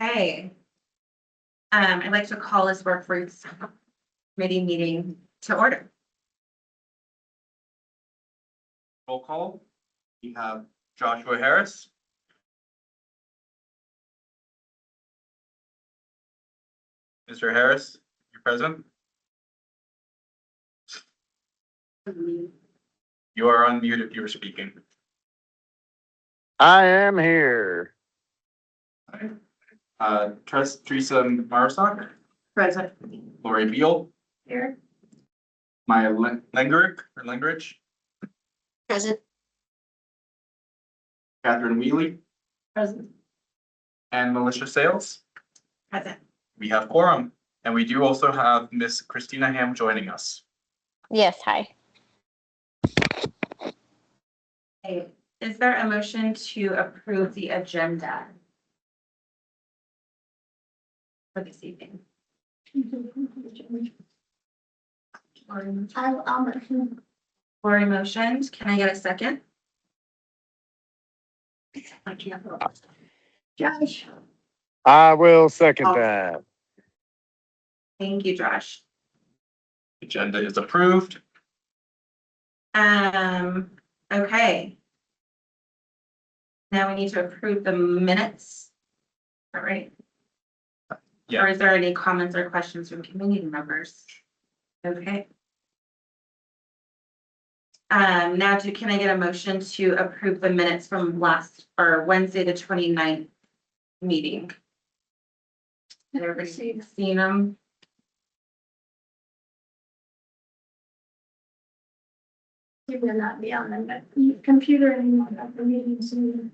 Hey, I'd like to call this workforce committee meeting to order. Roll call. We have Joshua Harris. Mr. Harris, you're present. You are on mute if you were speaking. I am here. Teresa Marsock, Present. Lori Beal, Here. Maya Lengerich, Present. Catherine Wheely, Present. and Melissa Sales. Present. We have quorum, and we do also have Miss Christina Ham joining us. Yes, hi. Hey, is there a motion to approve the agenda for this evening? I'll motion. Lori motioned. Can I get a second? I can't vote. Josh, I will second that. Thank you, Josh. Agenda is approved. Okay. Now we need to approve the minutes. All right. Yeah. Or is there any comments or questions from community members? Okay. Now can I get a motion to approve the minutes from Wednesday, the 29th meeting? Has everybody seen them? you will not be on the computer anymore at the meeting soon.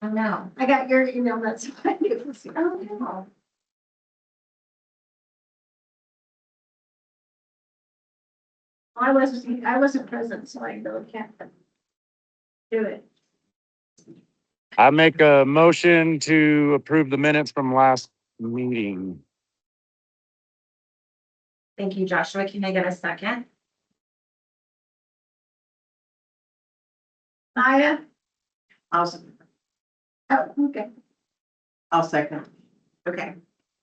Oh, no. I got your email, that's why it was. Oh, no. I wasn't present, so I really can't do it. I make a motion to approve the minutes from last meeting. Thank you, Joshua. Can I get a second? Maya? Oh, Okay. I'll second. Okay,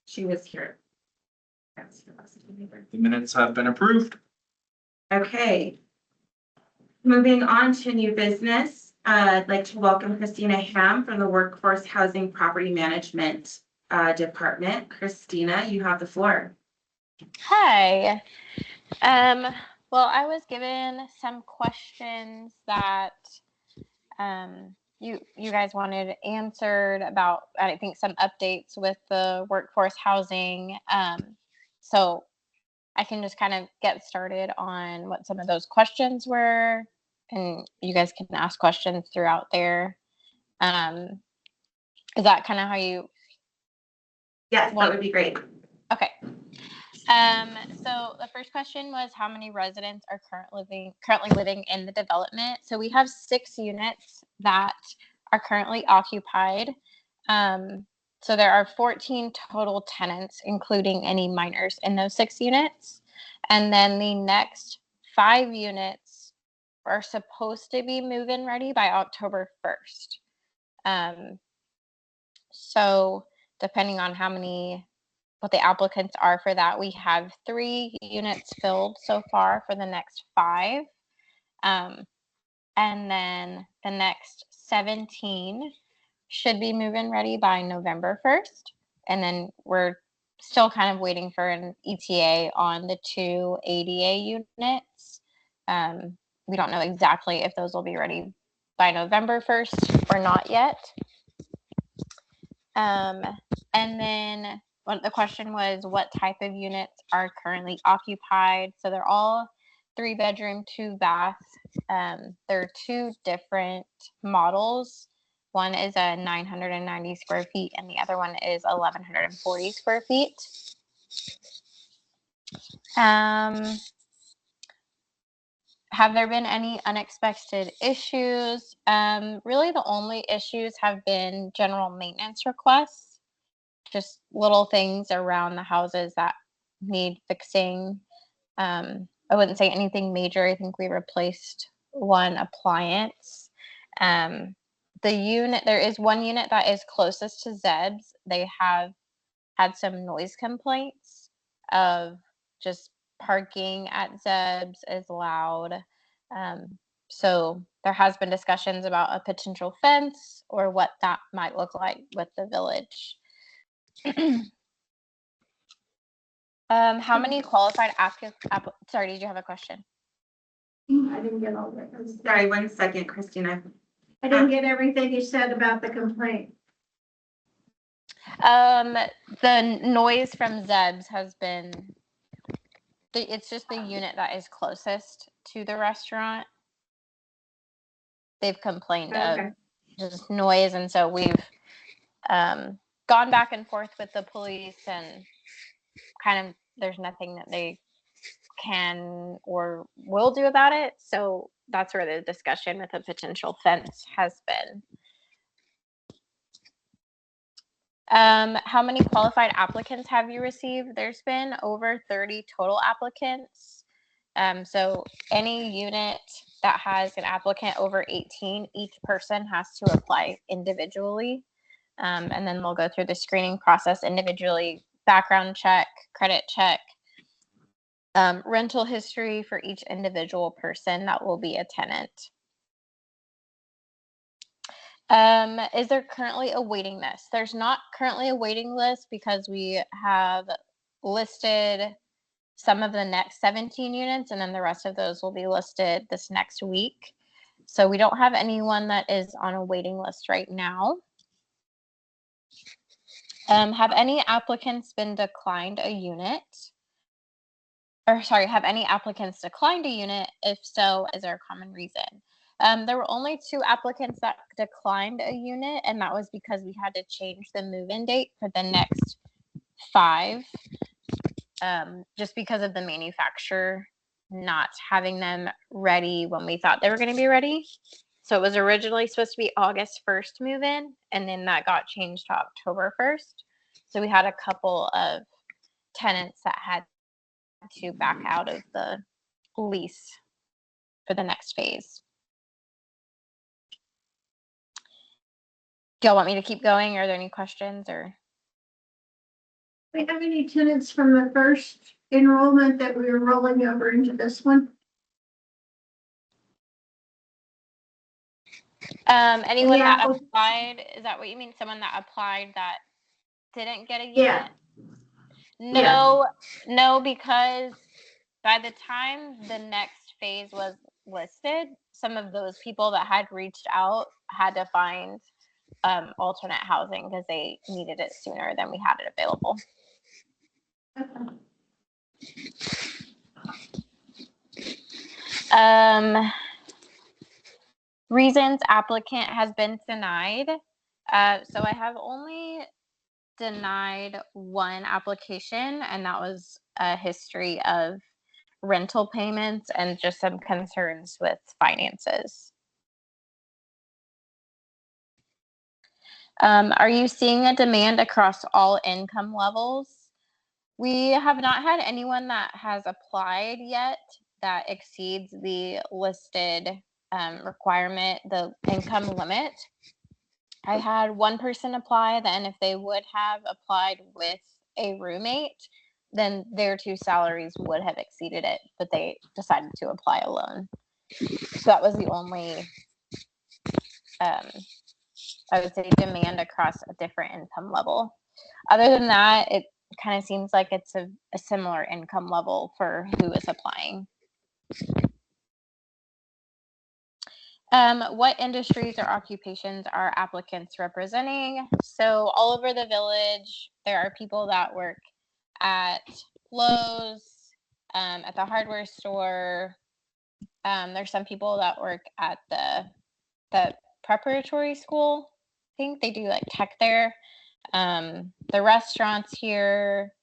she was here. The minutes have been approved. Okay. Moving on to new business, I'd like to welcome Christina Ham from the Workforce Housing Property Management Department. Christina, you have the floor. Hi. Well, I was given some questions that you guys wanted answered about, I think, some updates with the workforce housing. So I can just kind of get started on what some of those questions were, and you guys can ask questions throughout there. Is that kind of how you? Yes, that would be great. Okay. So the first question was how many residents are currently living in the development. So we have 6 units that are currently occupied. So there are 14 total tenants, including any minors in those 6 units. And then the next 5 units are supposed to be move-in ready by October 1st. So depending on what the applicants are for that, we have 3 units filled so far for the next 5. And then the next 17 should be move-in ready by November 1st. And then we're still kind of waiting for an ETA on the 2 ADA units. We don't know exactly if those will be ready by November 1st or not yet. And then the question was what type of units are currently occupied. So they're all 3-bedroom, 2-bath. There are 2 different models. One is a 990 square feet and the other one is 1,140 square feet. Have there been any unexpected issues? Really the only issues have been general maintenance requests, just little things around the houses that need fixing. I wouldn't say anything major. I think we replaced one appliance. there is one unit that is closest to Zeb's. They have had some noise complaints of just parking at Zeb's is loud. So there has been discussions about a potential fence or what that might look like with the village. How many qualified sorry, did you have a question? I didn't get all that. Sorry, 1 second, Christina. I didn't get everything you said about the complaint. The noise from Zeb's has been, it's just the unit that is closest to the restaurant. They've complained Okay. of just noise, and so we've gone back and forth with the police, and kind of there's nothing that they can or will do about it. So that's where the discussion with a potential fence has been. How many qualified applicants have you received? There's been over 30 total applicants. So any unit that has an applicant over 18, each person has to apply individually. And then we'll go through the screening process individually, background check, credit check, rental history for each individual person that will be a tenant. Is there currently a waiting list? There's not currently a waiting list because we have listed some of the next 17 units, and then the rest of those will be listed this next week. So we don't have anyone that is on a waiting list right now. Have any applicants been declined a unit? Or sorry, have any applicants declined a unit? If so, is there a common reason? There were only 2 applicants that declined a unit, and that was because we had to change the move-in date for the next 5, just because of the manufacturer not having them ready when we thought they were going to be ready. So it was originally supposed to be August 1st move-in, and then that got changed to October 1st. So we had a couple of tenants that had to back out of the lease for the next phase. Do y'all want me to keep going? Are there any questions or? Do we have any tenants from the first enrollment that we were rolling over into this one? Anyone Yeah. that applied, is that what you mean? Someone that applied that didn't get a unit? Yeah. No, because by the time the next phase was listed, some of those people that had reached out had to find alternate housing because they needed it sooner than we had it available. Reasons applicant has been denied. So I have only denied 1 application, and that was a history of rental payments and just some concerns with finances. Are you seeing a demand across all income levels? We have not had anyone that has applied yet that exceeds the listed requirement, the income limit. I had 1 person apply, then if they would have applied with a roommate, then their 2 salaries would have exceeded it, but they decided to apply alone. So that was the only, I would say, demand across a different income level. Other than that, it kind of seems like it's a similar income level for who is applying. What industries or occupations are applicants representing? So all over the village, there are people that work at Lowe's, at the hardware store. There's some people that work at the preparatory school. I think they do like tech there. The restaurants here,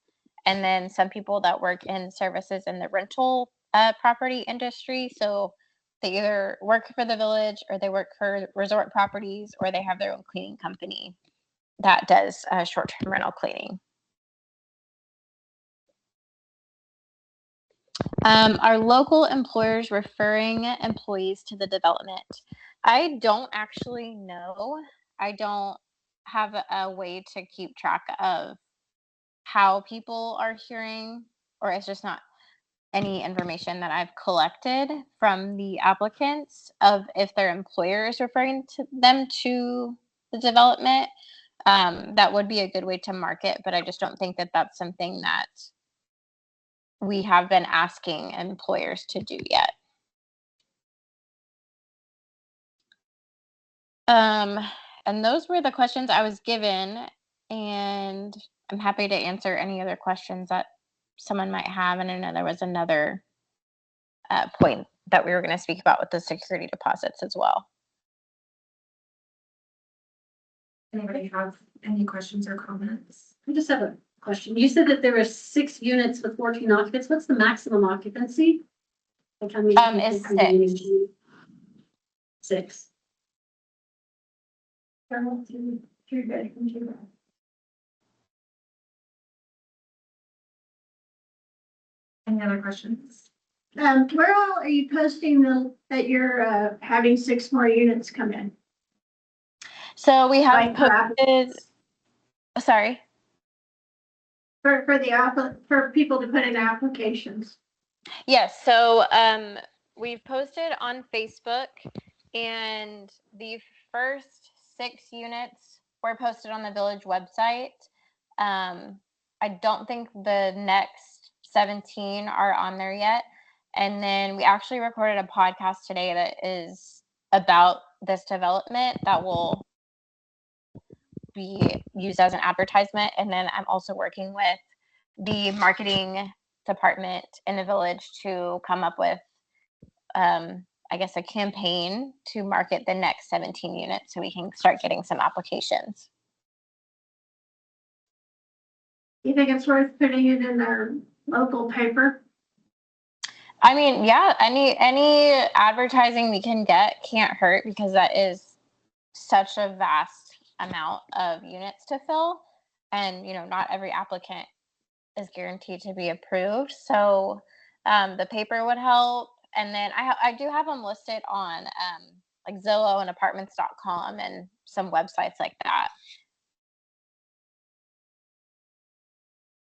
and then some people that work in services in the rental property industry. So they either work for the village or they work for resort properties, or they have their own cleaning company that does short-term rental cleaning. Are local employers referring employees to the development? I don't actually know. I don't have a way to keep track of how people are hearing, or it's just not any information that I've collected from the applicants of if their employer is referring to them to the development. That would be a good way to market, but I just don't think that that's something that we have been asking employers to do yet. And those were the questions I was given, and I'm happy to answer any other questions that someone might have. And I know there was another point that we were going to speak about with the security deposits as well. Anybody have any questions or comments? I just have a question. You said that there were 6 units with 14 occupants. What's the maximum occupancy? Like how many people Is can be in each 6. unit? 6. Three bedroom, 2 bath. Any other questions? Where all are you posting that you're, having 6 more units come in? So we have Like for posted, sorry. For people to put in applications. Yes, so we've posted on Facebook, and the first 6 units were posted on the village website. I don't think the next 17 are on there yet. And then we actually recorded a podcast today that is about this development that will be used as an advertisement. And then I'm also working with the marketing department in the village to come up with, I guess, a campaign to market the next 17 units so we can start getting some applications. You think it's worth putting it in our local paper? I mean, yeah, any advertising we can get can't hurt, because that is such a vast amount of units to fill, and not every applicant is guaranteed to be approved. So the paper would help, and then I do have them listed on like Zillow and apartments.com and some websites like that.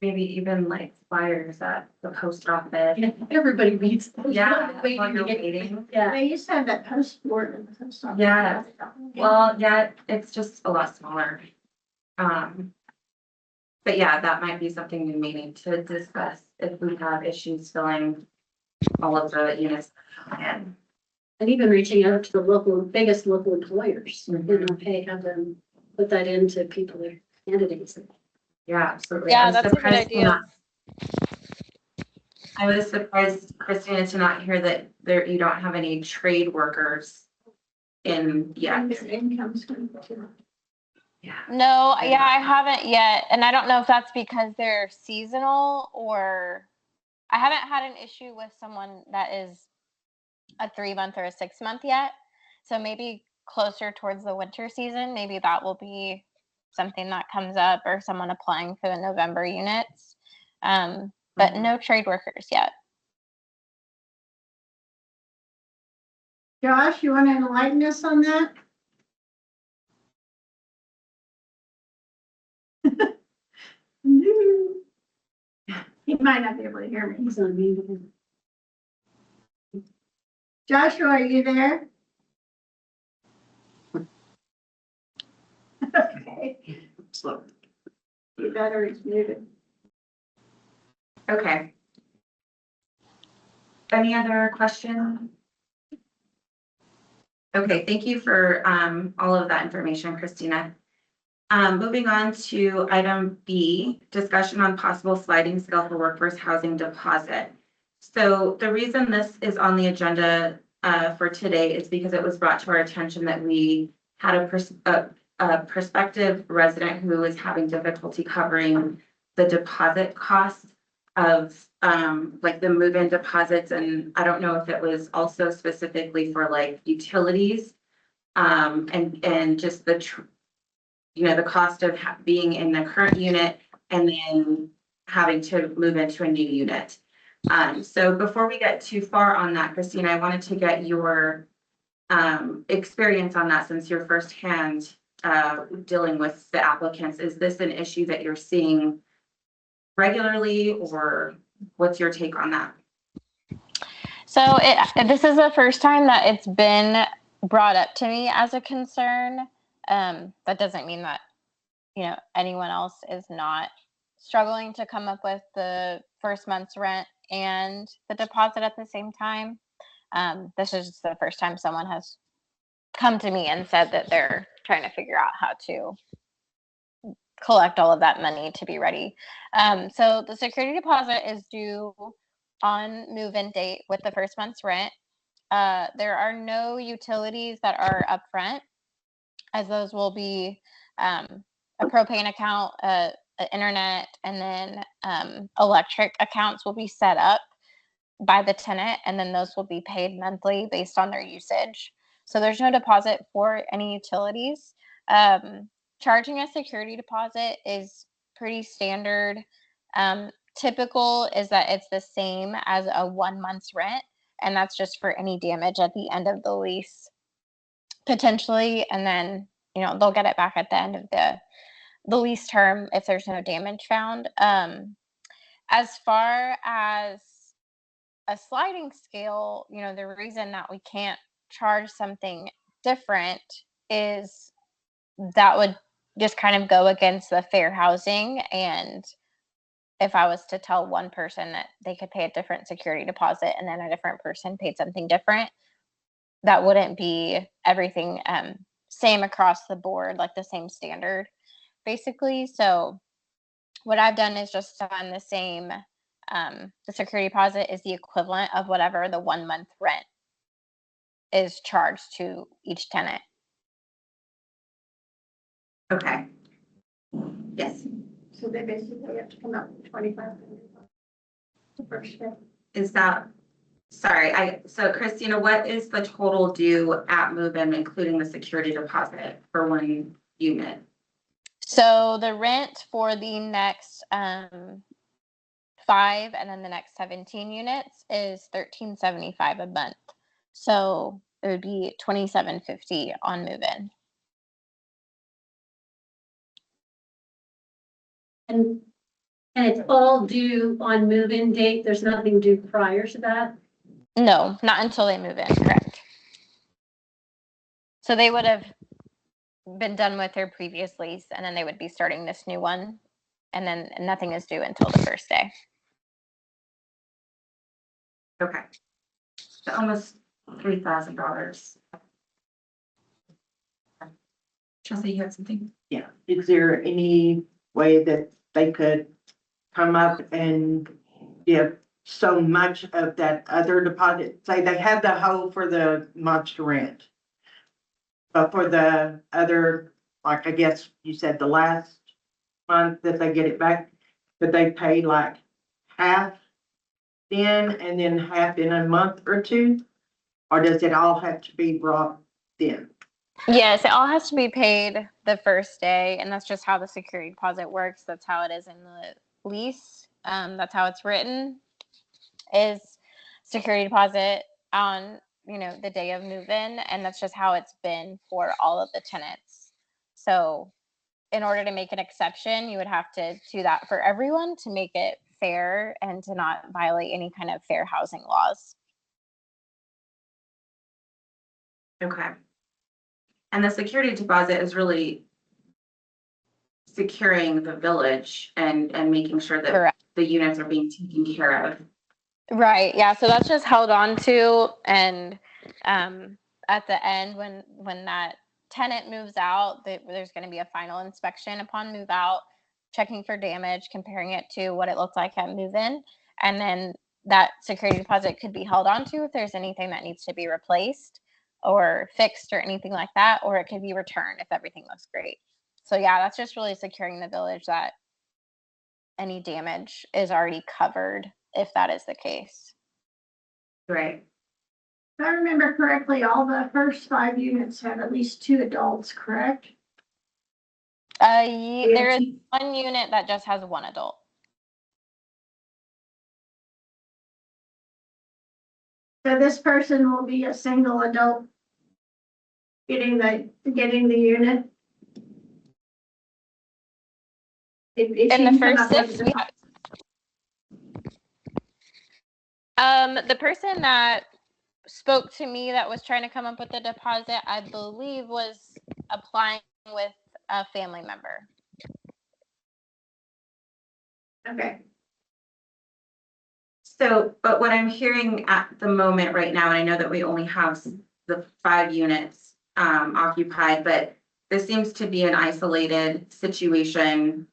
Maybe even like flyers at the post office. Everybody reads. Yeah, Waiting while to you're get- waiting. Yeah. They used to have that post board and some stuff. Yeah. Well, yeah, it's just a lot smaller. But yeah, that might be something we may need to discuss if we have issues filling all of the units. And And even reaching out to the biggest local employers, hey, have them put that into people that are candidates. yeah, absolutely. Yeah, I'm that's a good surprised to idea. not- I was surprised, Christina, to not hear that you don't have any trade workers in yet. Income's gonna go too. Yeah. No, yeah, I haven't yet. And I don't know if that's because they're seasonal, or I haven't had an issue with someone that is a 3-month or a 6-month yet. So maybe closer towards the winter season, maybe that will be something that comes up, or someone applying for the November units. But no trade workers yet. Josh, you want to enlighten us on that? He might not be able to hear me. He's on mute. Joshua, are you there? Okay, So, you better, he's muted. Okay. Any other questions? Okay, thank you for all of that information, Christina. Moving on to item B, discussion on possible sliding scale for workforce housing deposit. So the reason this is on the agenda for today is because it was brought to our attention that we had a prospective resident who was having difficulty covering the deposit costs of like the move-in deposits, and I don't know if it was also specifically for like utilities and just the the cost of being in the current unit and then having to move into a new unit. So before we get too far on that, Christina, I wanted to get your experience on that since you're firsthand dealing with the applicants. Is this an issue that you're seeing regularly, or what's your take on that? So this is the first time that it's been brought up to me as a concern. That doesn't mean that, anyone else is not struggling to come up with the first month's rent and the deposit at the same time. This is just the first time someone has come to me and said that they're trying to figure out how to collect all of that money to be ready. So the security deposit is due on move-in date with the first month's rent. There are no utilities that are upfront, as those will be a propane account, internet, and then electric accounts will be set up by the tenant, and then those will be paid monthly based on their usage. So there's no deposit for any utilities. Charging a security deposit is pretty standard. Typical is that it's the same as a 1 month's rent, and that's just for any damage at the end of the lease, potentially, and then they'll get it back at the end of the lease term if there's no damage found. As far as a sliding scale, the reason that we can't charge something different is that would just kind of go against the fair housing. And if I was to tell one person that they could pay a different security deposit and then a different person paid something different, that wouldn't be everything same across the board, like the same standard, basically. So what I've done is just done the same. The security deposit is the equivalent of whatever the 1 month rent is charged to each tenant. Okay. Yes. So they basically have to come up with 2,500 the first day. Is that, sorry, so Christina, what is the total due at move-in, including the security deposit for one unit? So the rent for the next 5 and then the next 17 units is $1,375 a month. So it would be $2,750 on move-in. And it's all due on move-in date. There's nothing due prior to that. No, not until they move in, correct. So they would have been done with their previous lease, and then they would be starting this new one, and then nothing is due until the first day. Okay. So almost $3,000. Chelsea, you had something? Yeah, is there any way that they could come up and give so much of that other deposit? Say they have the whole for the monster rent. But for the other, like I guess you said the last month that they get it back, that they pay like half then and then half in a month or two? Or does it all have to be brought then? Yes, it all has to be paid the first day, and that's just how the security deposit works. That's how it is in the lease. That's how it's written, is security deposit on the day of move-in, and that's just how it's been for all of the tenants. So in order to make an exception, you would have to do that for everyone to make it fair and to not violate any kind of fair housing laws. Okay. And the security deposit is really securing the village and making sure that Correct. the units are being taken care of. Right. Yeah. So that's just held on to, and at the end, when that tenant moves out, there's going to be a final inspection upon move out, checking for damage, comparing it to what it looked like at move in, and then that security deposit could be held on to if there's anything that needs to be replaced or fixed or anything like that, or it could be returned if everything looks great. So yeah, that's just really securing the village that any damage is already covered if that is the case. Right. If I remember correctly, all the first 5 units have at least 2 adults, correct? There is one unit that just has 1 adult. So this person will be a single adult getting the unit? If In she the can come first up with six, a we the person that spoke to me that was trying to come up with a deposit, I believe was applying with a family member. Okay, So, but what I'm hearing at the moment right now, and I know that we only have the 5 units occupied, but this seems to be an isolated situation.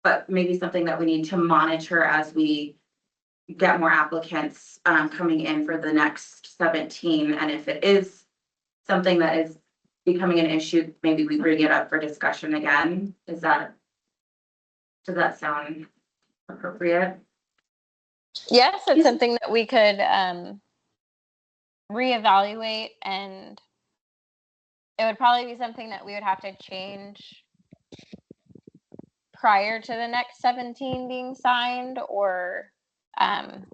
But maybe something that we need to monitor as we get more applicants coming in for the next 17. And if it is something that is becoming an issue, maybe we bring it up for discussion again. Does that sound appropriate? Yes, it's Is- something that we could reevaluate, and it would probably be something that we would have to change prior to the next 17 being signed, or I'm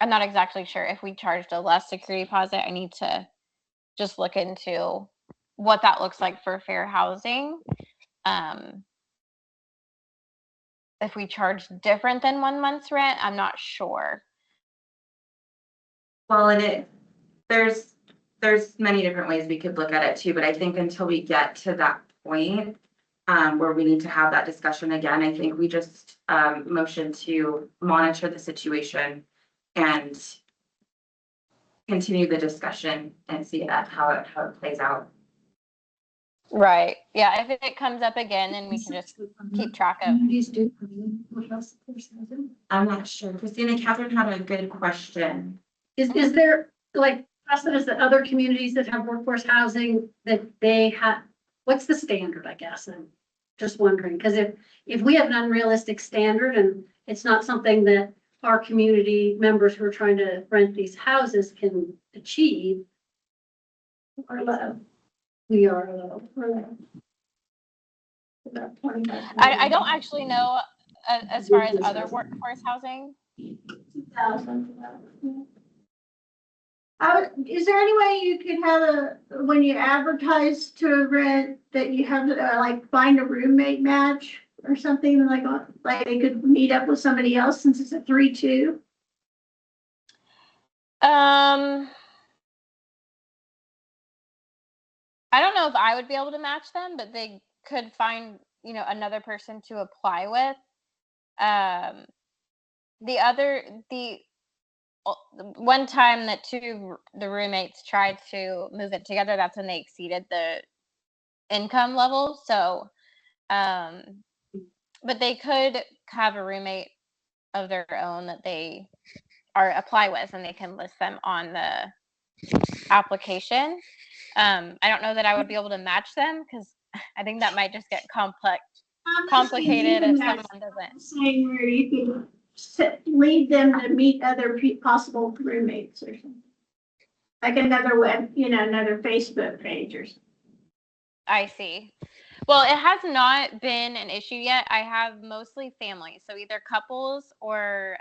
not exactly sure if we charged a less security deposit. I need to just look into what that looks like for fair housing. If we charge different than 1 month's rent, I'm not sure. Well, and there's many different ways we could look at it too, but I think until we get to that point, where we need to have that discussion again, I think we just, motion to monitor the situation and continue the discussion and see how it plays out. Right. Yeah. If it comes up again, then we can just keep track of. Communities do what else of course housing? I'm not sure. Christina, Catherine had a good question. Is there like precedents that other communities that have workforce housing that they have, what's the standard, I guess? I'm just wondering, because if we have an unrealistic standard and it's not something that our community members who are trying to rent these houses can achieve, Or low? we are low. Or low? About 25. I don't actually know as far as other workforce housing. 2,000. Is there any way you could have when you advertise to rent, that you have to like find a roommate match or something like they could meet up with somebody else since it's a 3-2? I don't know if I would be able to match them, but they could find, another person to apply with. The one time that the roommates tried to move it together, that's when they exceeded the income level. So, but they could have a roommate of their own that they apply with, and they can list them on the application. I don't know that I would be able to match them, because I think that might just get complicated if someone doesn't. Saying where you could lead them to meet other possible roommates or something. Like another another Facebook page or something. I see. Well, it has not been an issue yet. I have mostly families, so either couples or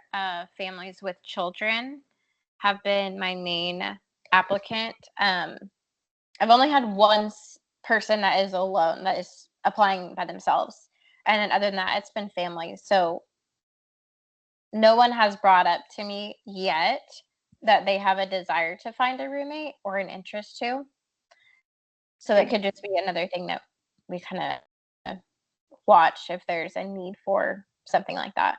families with children have been my main applicant. I've only had one person that is alone, that is applying by themselves, and then other than that, it's been families. So no one has brought up to me yet that they have a desire to find a roommate or an interest to. So that could just be another thing that we kind of watch if there's a need for something like that.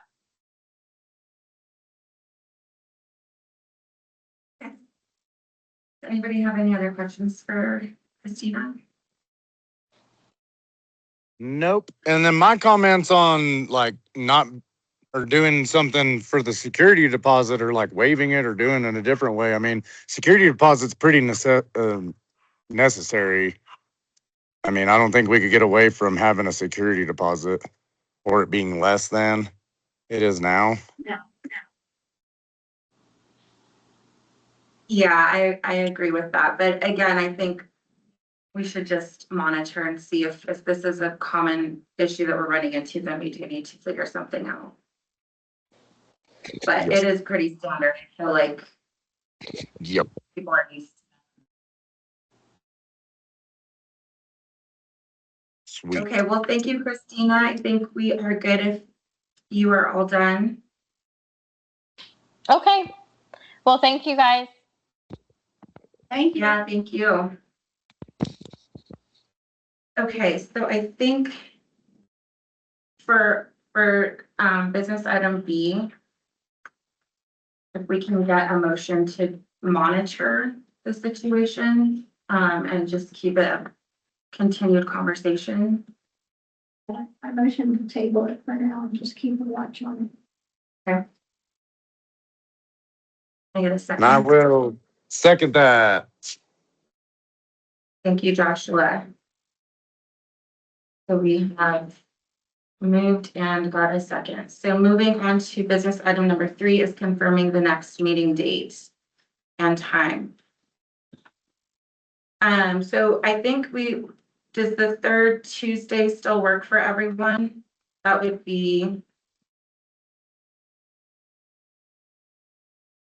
Does anybody have any other questions for Christina? Nope. And then my comments on like not or doing something for the security deposit, or like waiving it or doing it a different way. I mean, security deposit's pretty necessary. I mean, I don't think we could get away from having a security deposit or it being less than it is now. Yeah, I agree with that. But again, I think we should just monitor and see if this is a common issue that we're running into, then we do need to figure something out. But Yes. it is pretty standard. I feel like Yep. people are used Sweet. Okay, well, thank you, Christina. I think we are good if you are all done. Okay. Well, thank you guys. Thank you. Yeah, thank you. Okay, so I think for business item B, if we can get a motion to monitor the situation, and just keep it a continued conversation. I motion to table it for now and just keep a watch on it. Can I get a And I second? will second that. Thank you, Joshua. So we have moved and got a second. So moving on to business item number 3 is confirming the next meeting date and time. So I think does the third Tuesday still work for everyone? That would be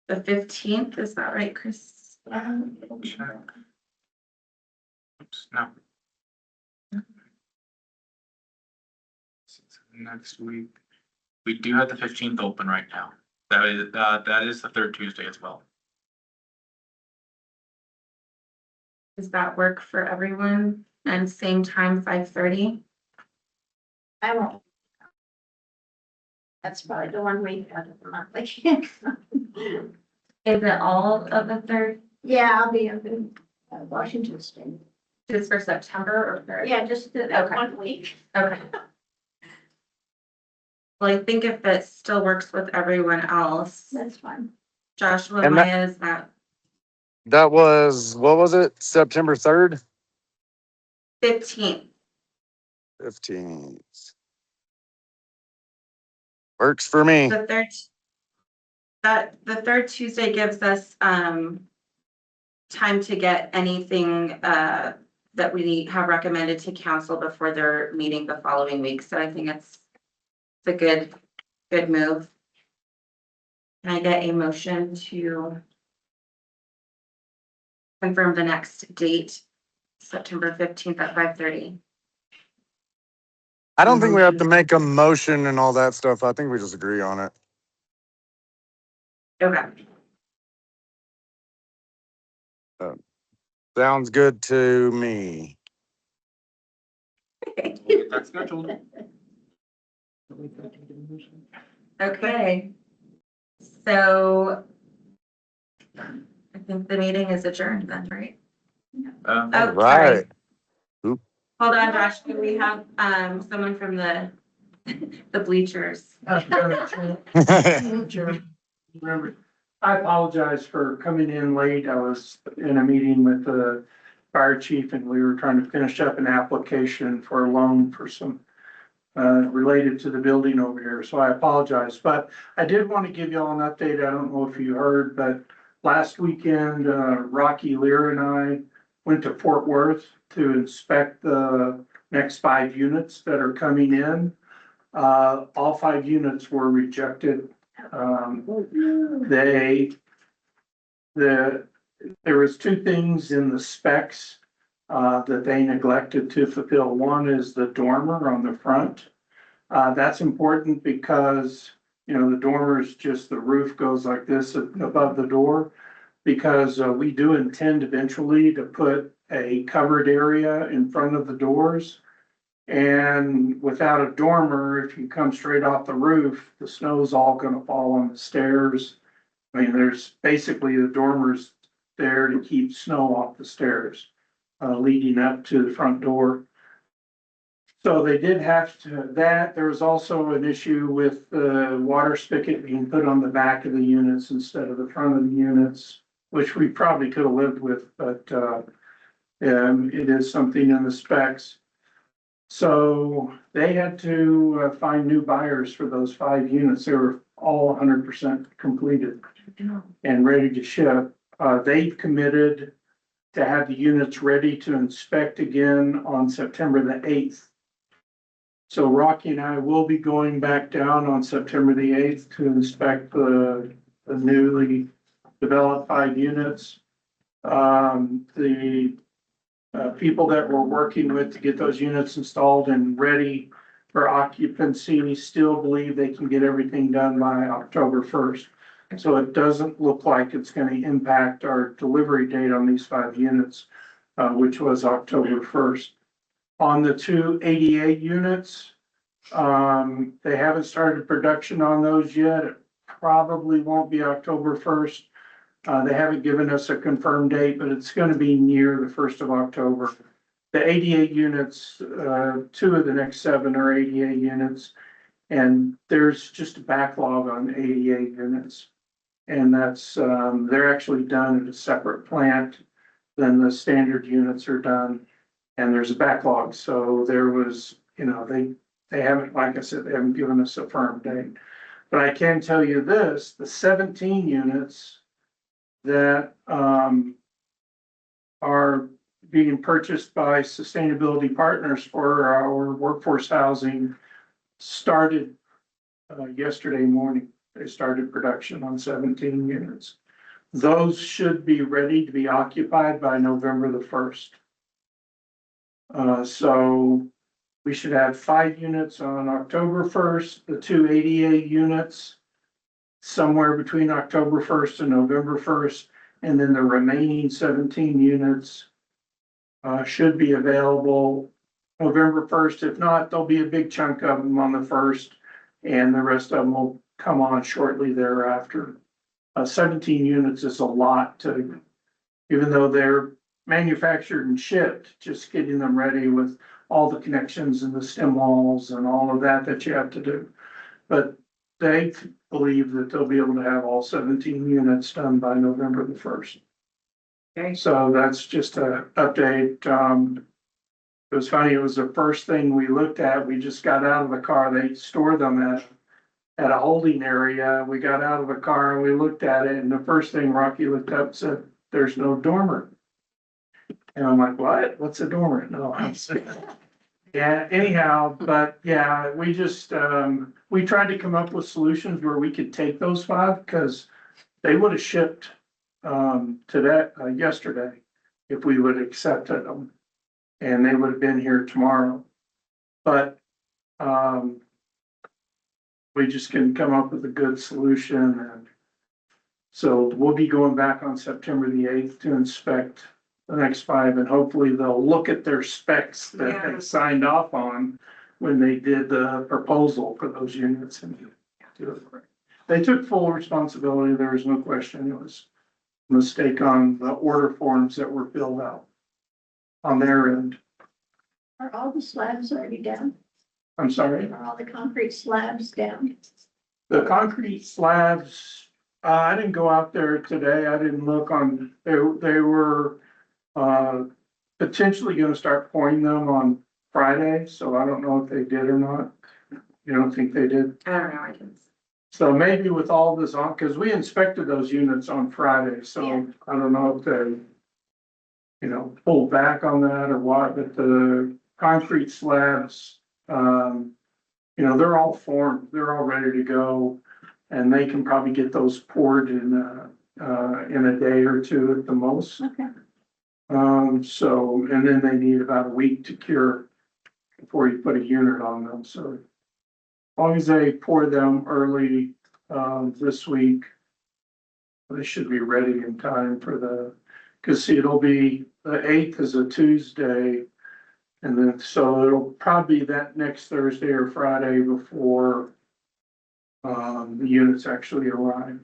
the 15th, is that right, Chris? Check. Oops, no. Next week, we do have the 15th open right now. That is the third Tuesday as well. Does that work for everyone? And same time, 5:30? I won't. That's probably the one week out of the month. I can't. Is it all of the third, Yeah, I'll be up in Washington State. just for September or third? Yeah, just that Okay. 1 week. Okay. Well, I think if it still works with everyone else, That's fine. Joshua, And that- Maya, is that That was, what was it? September 3rd? 15th? 15th. Works for me. The third Tuesday gives us, time to get anything, that we have recommended to council before their meeting the following week. So I think it's a good move. Can I get a motion to confirm the next date, September 15th at 5:30? I don't think we have to make a motion and all that stuff. I think we just agree on it. Okay. Sounds good to me. That's scheduled. Okay. So I think the meeting is adjourned then, right? Um, Oh, All right. sorry. Hold on, Josh, do we have, someone from the bleachers? Remember, I apologize for coming in late. I was in a meeting with the fire chief and we were trying to finish up an application for a loan for some related to the building over here. So I apologize, but I did want to give you all an update. I don't know if you heard, but last weekend, Rocky Lear and I went to Fort Worth to inspect the next 5 units that are coming in. All 5 units were rejected. There was 2 things in the specs that they neglected to fulfill. One is the dormer on the front. That's important because, you know, the dormer is just the roof goes like this above the door. Because we do intend eventually to put a covered area in front of the doors. And without a dormer, if you come straight off the roof, the snow's all gonna fall on the stairs. I mean, there's basically the dormers there to keep snow off the stairs, leading up to the front door. So they did have to, there was also an issue with the water spigot being put on the back of the units instead of the front of the units, which we probably could have lived with, but, it is something in the specs. So they had to find new buyers for those 5 units. They were all 100% completed and ready to ship. They've committed to have the units ready to inspect again on September the 8th. So Rocky and I will be going back down on September the 8th to inspect the newly developed 5 units. The people that we're working with to get those units installed and ready for occupancy still believe they can get everything done by October 1st. So it doesn't look like it's going to impact our delivery date on these 5 units, which was October 1st. On the 2 88 units, they haven't started production on those yet. It probably won't be October 1st. They haven't given us a confirmed date, but it's going to be near the 1st of October. The 88 units, 2 of the next 7 are 88 units. And there's just a backlog on 88 units. And that's, they're actually done at a separate plant than the standard units are done. And there's a backlog. So there was, you know, they haven't, like I said, they haven't given us a firm date. But I can tell you this, the 17 units that are being purchased by Sustainability Partners for our workforce housing started yesterday morning. They started production on 17 units. Those should be ready to be occupied by November the 1st. So we should have 5 units on October 1st, the 2 88 units somewhere between October 1st and November 1st, and then the remaining 17 units should be available November 1st. If not, there'll be a big chunk of them on the 1st, and the rest of them will come on shortly thereafter. 17 units is a lot to, even though they're manufactured and shipped, just getting them ready with all the connections and the stem walls and all of that that you have to do. But they believe that they'll be able to have all 17 units done by November the 1st. Okay. So that's just an update. It was funny, it was the first thing we looked at. We just got out of the car. They store them at a holding area. We got out of the car and we looked at it, and the first thing Rocky looked up and said, "There's no dormer." And I'm like, "What? What's a dormer?" No, I'm saying. Yeah, anyhow, but yeah, we just, we tried to come up with solutions where we could take those 5, because they would have shipped yesterday if we would have accepted them, and they would have been here tomorrow. But we just can come up with a good solution, and so we'll be going back on September the 8th to inspect the next 5, and hopefully they'll look at their specs that they signed off on when they did the proposal for those units and do it right. They took full responsibility. There was no question. It was a mistake on the order forms that were filled out on their end. Are all the slabs already down? I'm sorry. Are all the concrete slabs down? The concrete slabs, I didn't go out there today. I didn't look on, they were potentially gonna start pouring them on Friday, so I don't know if they did or not. You don't think they did? I don't know, I can. So maybe with all this on, because we inspected those units on Friday, so Yeah. I don't know if they, you know, pulled back on that or what, but the concrete slabs, you know, they're all formed, they're all ready to go. And they can probably get those poured in a day or 2 at the most. Okay. So, and then they need about a week to cure before you put a unit on them, so. As long as they pour them early, this week, they should be ready in time for cause see, it'll be, the 8th is a Tuesday. And then, so it'll probably be that next Thursday or Friday before, the units actually arrive.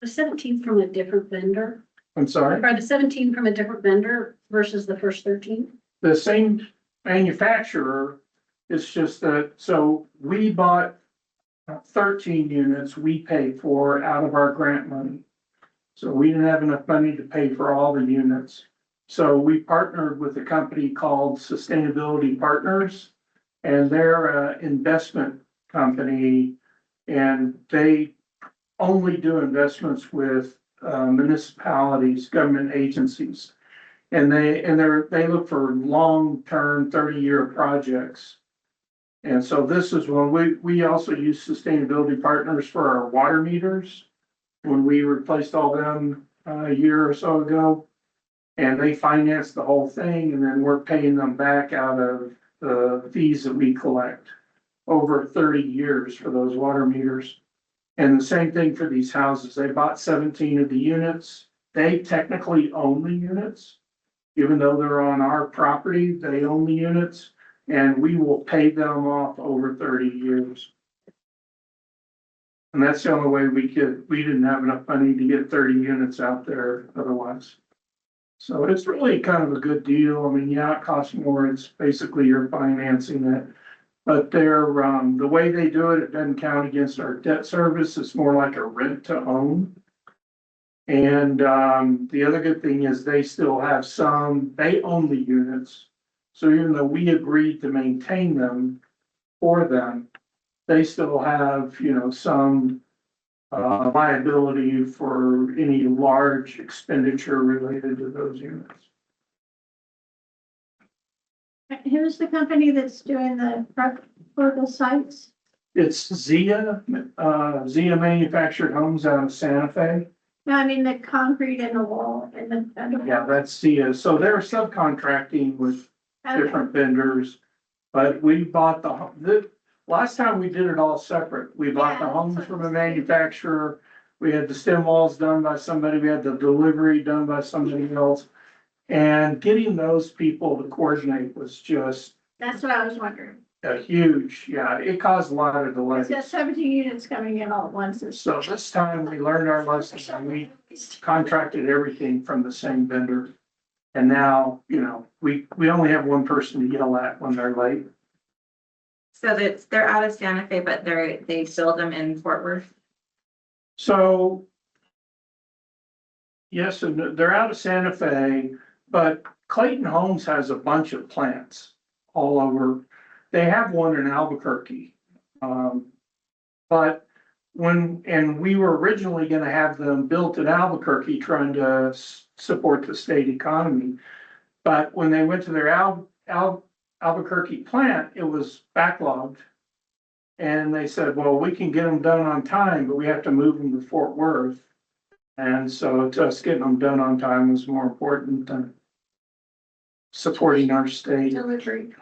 The 17th from a different vendor, I'm sorry, are the 17 from a different vendor versus the first 13? the same manufacturer, it's just that, so we bought 13 units we paid for out of our grant money. So we didn't have enough money to pay for all the units. So we partnered with a company called Sustainability Partners, and they're an investment company, and they only do investments with municipalities, government agencies. And they look for long-term 30-year projects. And so this is when we also use Sustainability Partners for our water meters. When we replaced all them a year or so ago, And they finance the whole thing, and then we're paying them back out of the fees that we collect over 30 years for those water meters. And the same thing for these houses. They bought 17 of the units. They technically own the units. Even though they're on our property, they own the units, and we will pay them off over 30 years. And that's the only way we didn't have enough money to get 30 units out there otherwise. So it's really kind of a good deal. I mean, yeah, it costs more. It's basically you're financing it. But they're, the way they do it, it doesn't count against our debt service. It's more like a rent to own. And, the other good thing is they still have they own the units. So even though we agreed to maintain them for them, they still have, some liability for any large expenditure related to those units. Who's the company that's doing the prep for the sites? It's Zia Manufactured Homes out of Santa Fe. No, I mean the concrete and the wall and the. Yeah, that's Zia. So they're subcontracting with different vendors. But we bought the last time we did it all separate. We bought the homes from a manufacturer. We had the stem walls done by somebody. We had the delivery done by somebody else. And getting those people to coordinate was just That's what I was wondering. a huge, it caused a lot of It's delays. got 17 units coming in all at once. So this time we learned our lessons and we contracted everything from the same vendor. And now, we only have one person to yell at when they're late. So they're out of Santa Fe, but they build them in Fort Worth. So yes, and they're out of Santa Fe, but Clayton Homes has a bunch of plants all over. They have one in Albuquerque. But we were originally gonna have them built in Albuquerque, trying to support the state economy. But when they went to their Albuquerque plant, it was backlogged. And they said, well, we can get them done on time, but we have to move them to Fort Worth. And so to us, getting them done on time was more important than supporting our state. Delivery.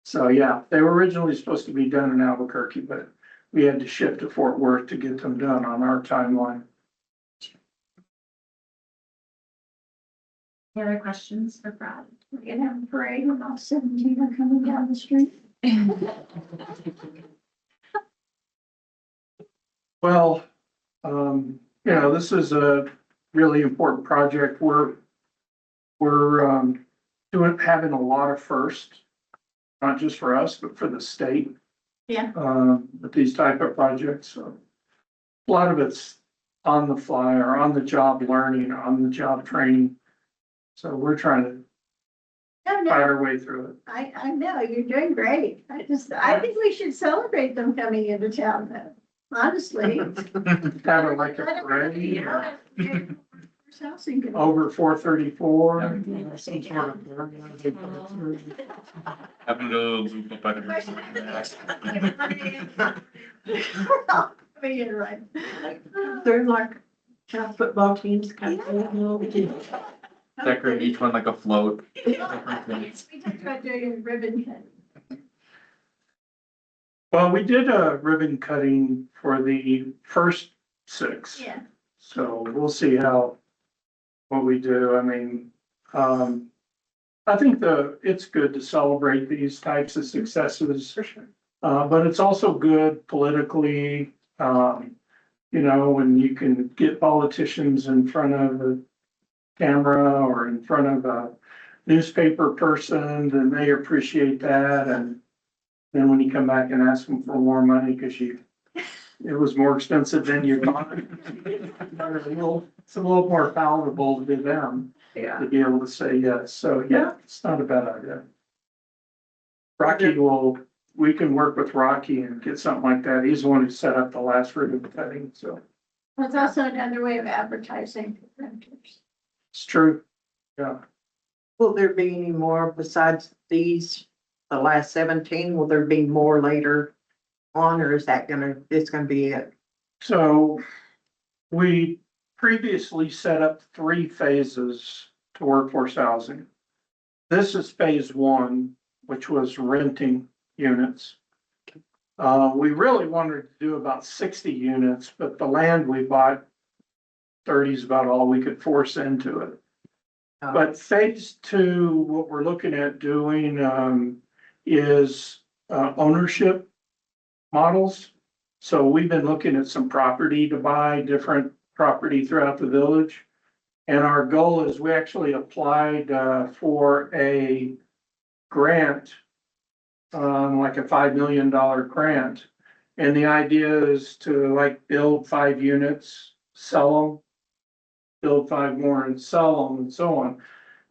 So yeah, they were originally supposed to be done in Albuquerque, but we had to ship to Fort Worth to get them done on our timeline. Any other questions for Brad? We're gonna have a parade when all 17 are coming down the street. Well, this is a really important project. We're having a lot of firsts, not just for us, but for the state. Yeah. With these type of projects. So a lot of it's on the fly or on the job learning, or on the job training. So we're trying to fight our way through it. I know, you're doing great. I think we should celebrate them coming into town though, honestly. Have it like a parade Housing. over 434. Having a little loop up by the. You're right. They're like football teams kind of. Decorate each one like a float. We talked about doing a ribbon cut. Well, we did a ribbon cutting for the first 6. Yeah. So we'll see what we do. I mean, I think it's good to celebrate these types of successes. But it's also good politically, when you can get politicians in front of a camera or in front of a newspaper person, then they appreciate that. And then when you come back and ask them for more money because it was more expensive than you thought, it's a little more palatable to them to be able to say yes. So yeah, it's not a bad idea. We can work with Rocky and get something like that. He's the one who set up the last ribbon cutting, so. It's also another way of advertising for renters. It's true, yeah. Will there be any more besides the last 17? Will there be more later on, or is it's gonna be it? So we previously set up 3 phases to workforce housing. This is phase 1, which was renting units. We really wanted to do about 60 units, but the land we bought, 30 is about all we could force into it. But phase 2, what we're looking at doing, is, ownership models. So we've been looking at some property to buy, different property throughout the village. And our goal is we actually applied, for a grant, like a $5 million grant. And the idea is to like build 5 units, sell them, build 5 more and sell them and so on.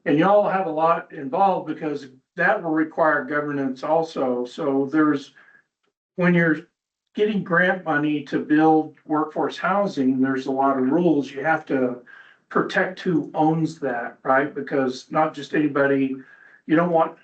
And y'all have a lot involved because that will require governance also. So when you're getting grant money to build workforce housing, there's a lot of rules. You have to protect who owns that, right? Because not just anybody, you don't want to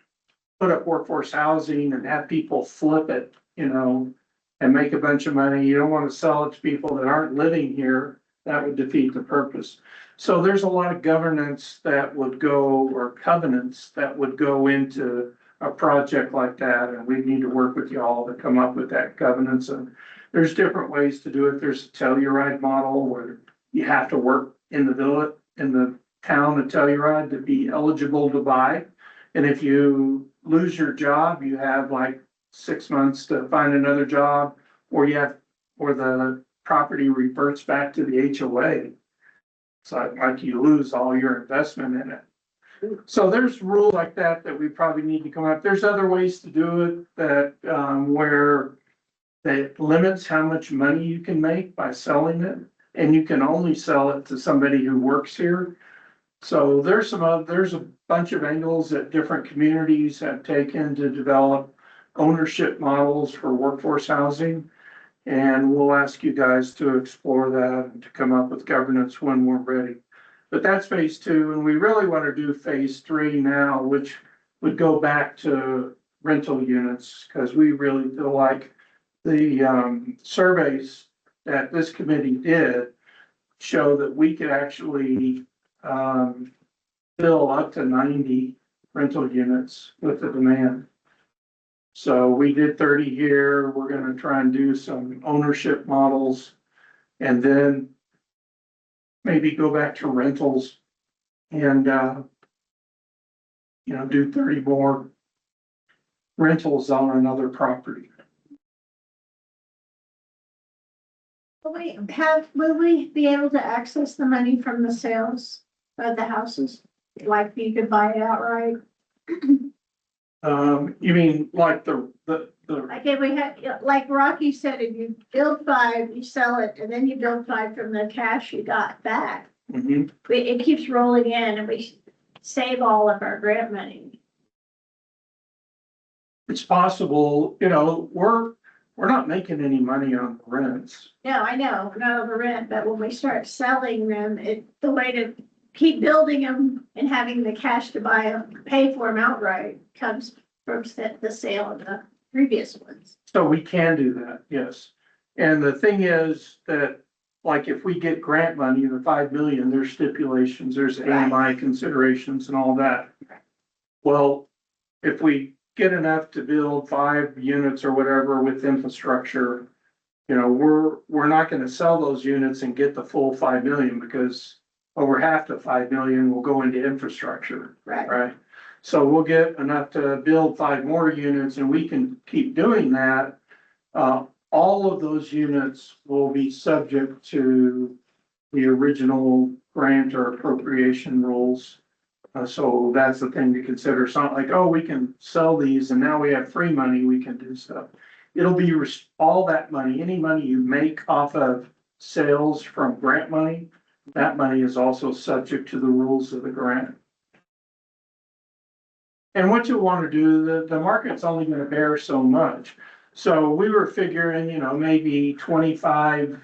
put up workforce housing and have people flip it, and make a bunch of money. You don't want to sell it to people that aren't living here. That would defeat the purpose. So there's a lot of governance that would go, or covenants that would go into a project like that. And we need to work with y'all to come up with that governance. And there's different ways to do it. There's a Telluride model where you have to work in the village, in the town of Telluride to be eligible to buy. And if you lose your job, you have like 6 months to find another job, or the property reverts back to the HOA. So like you lose all your investment in it. So there's rules like that we probably need to come up. There's other ways to do it that, where that limits how much money you can make by selling it. And you can only sell it to somebody who works here. So there's a bunch of angles that different communities have taken to develop ownership models for workforce housing. And we'll ask you guys to explore that and to come up with governance when we're ready. But that's phase 2, and we really want to do phase 3 now, which would go back to rental units, because we really feel like the surveys that this committee did show that we could actually fill up to 90 rental units with the demand. So we did 30 here. We're going to try and do some ownership models, and then maybe go back to rentals and, do 30 more rentals on another property. Will we be able to access the money from the sales of the houses? Like you could buy it outright? You mean like the Like if we had, like Rocky said, if you build 5, you sell it, and then you build 5 from the cash you got back. Mhm. It keeps rolling in and we save all of our grant money. It's possible, we're not making any money on rents. No, I know, not over rent, but when we start selling them, the way to keep building them and having the cash to buy them, pay for them outright comes from the sale of the previous ones. So we can do that, yes. And the thing is that, like, if we get grant money, the 5 million, there's stipulations, there's AMI considerations and all that. Well, if we get enough to build 5 units or whatever with infrastructure, we're not gonna sell those units and get the full 5 million, because over half the 5 million will go into infrastructure, right? So we'll get enough to build 5 more units, and we can keep doing that. All of those units will be subject to the original grant or appropriation rules. So that's the thing to consider. It's not like, oh, we can sell these and now we have free money, we can do stuff. It'll be all that money, any money you make off of sales from grant money, that money is also subject to the rules of the grant. And what you want to do, the market's only going to bear so much. So we were figuring, maybe 25,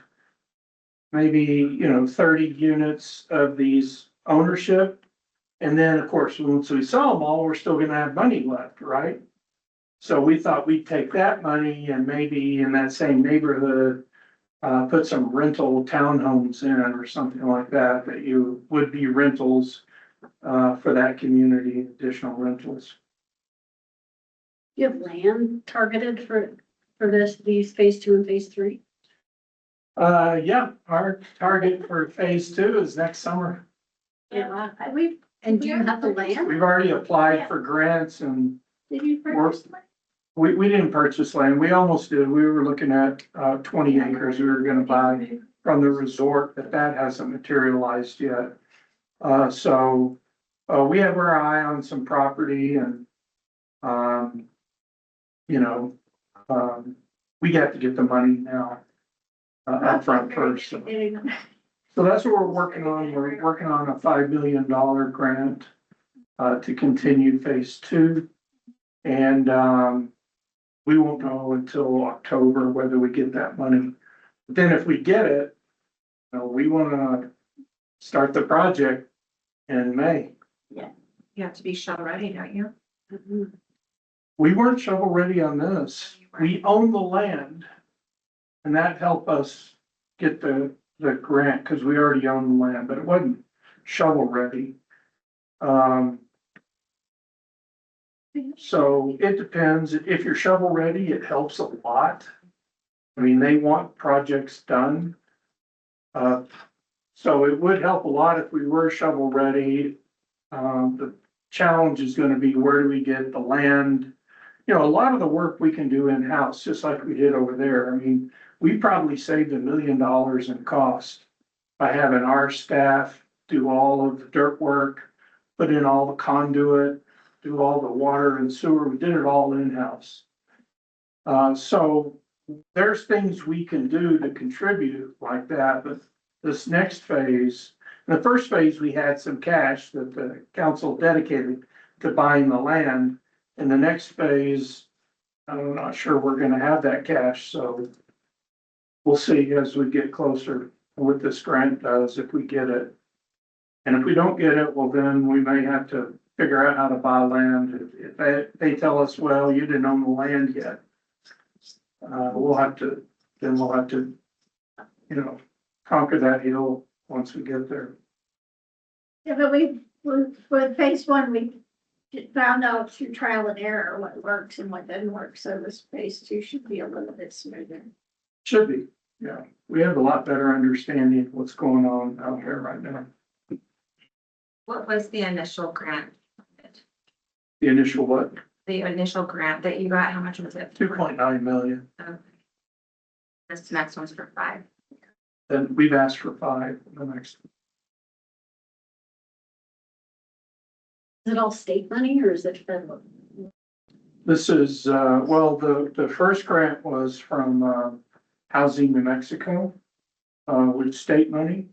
maybe, 30 units of these ownership. And then, of course, once we sell them all, we're still going to have money left, right? So we thought we'd take that money and maybe in that same neighborhood, put some rental townhomes in or something like that, that you would be rentals for that community, additional rentals. You have land targeted for these phase 2 and phase 3? Yeah, our target for phase 2 is next summer. Yeah. We, And do you have the land? We've already applied for grants and did you purchase? we didn't purchase land. We almost did. We were looking at 20 acres we were gonna buy from the resort, but that hasn't materialized yet. So we have our eye on some property and, you know, we got to get the money now upfront first. So that's what we're working on. We're working on a $5 million grant to continue phase 2. And we won't know until October whether we get that money. But then if we get it, you know, we want to start the project in May. You have to be shovel ready, don't you? We weren't shovel ready on this. We own the land. And that helped us get the grant because we already own the land, but it wasn't shovel ready. So it depends. If you're shovel ready, it helps a lot. I mean, they want projects done. So it would help a lot if we were shovel ready. The challenge is going to be, where do we get the land? You know, a lot of the work we can do in-house, just like we did over there. I mean, we probably saved $1 million in cost by having our staff do all of the dirt work, put in all the conduit, do all the water and sewer. We did it all in-house. So there's things we can do to contribute like that, but this next phase, in the first phase, we had some cash that the council dedicated to buying the land. In the next phase, I'm not sure we're gonna have that cash, so we'll see as we get closer what this grant does, if we get it. And if we don't get it, well, then we may have to figure out how to buy land. If they tell us, well, you didn't own the land yet, we'll have to, you know, conquer that hill once we get there. Yeah, but with phase 1, we found out through trial and error what works and what doesn't work. So this phase 2 should be a little bit smoother. Should be, yeah. We have a lot better understanding of what's going on out here right now. What was the initial grant? The initial what? The initial grant that you got, how much was it? 2.9 million. Okay. This next one's for 5. Then we've asked for 5 the next. Is it all state money or is it federal? This is, well, the first grant was from Housing New Mexico with state money.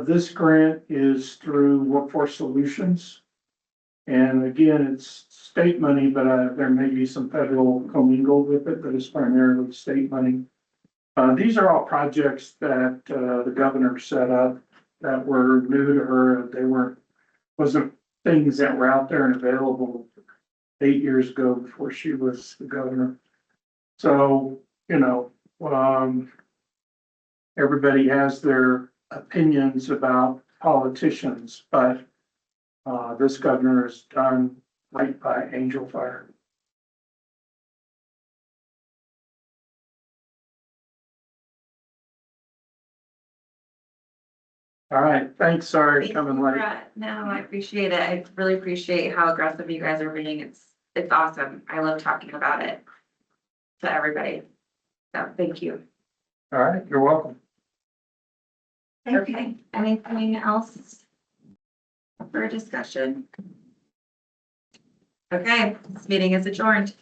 This grant is through Workforce Solutions. And again, it's state money, but there may be some federal commingled with it, but it's primarily state money. These are all projects that the governor set up that were new to her. They wasn't things that were out there and available 8 years ago before she was the governor. So, you know, everybody has their opinions about politicians, but this governor is done right by Angel Fire. All right, thanks. Sorry Thank coming you, late. Brett. No, I appreciate it. I really appreciate how aggressive you guys are being. It's awesome. I love talking about it to everybody. So thank you. All right, you're welcome. Okay, anything else for discussion? Okay, this meeting is adjourned.